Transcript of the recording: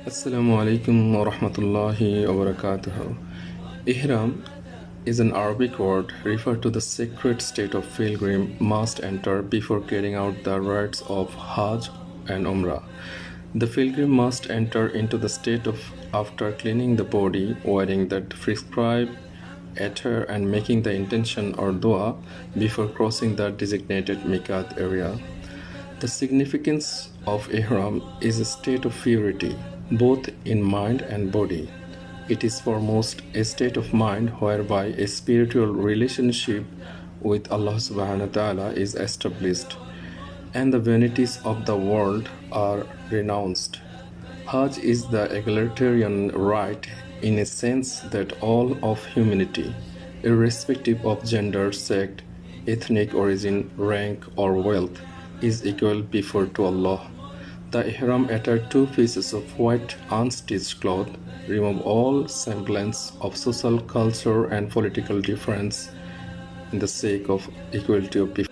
Assalamu alaikum wa rahmatullahi wa barakatuh. Ihram is an Arabic word referred to the sacred state of pilgrim must enter before carrying out the rites of Hajj and Umrah. The pilgrim must enter into the state of after cleaning the body, wearing the prescribed attire and making the intention or dua before crossing the designated meeqat area. The significance of Ihram is a state of purity, both in mind and body. It is foremost a state of mind whereby a spiritual relationship with Allah subhanahu wa ta'ala is established and the vanities of the world are renounced. Hajj is the egalitarian right in a sense that all of humanity, irrespective of gender, sect, ethnic origin, rank, or wealth, is equal before to Allah. The Ihram attire two pieces of white unstitched cloth remove all semblance of social, culture, and political difference in the sake of equality of people.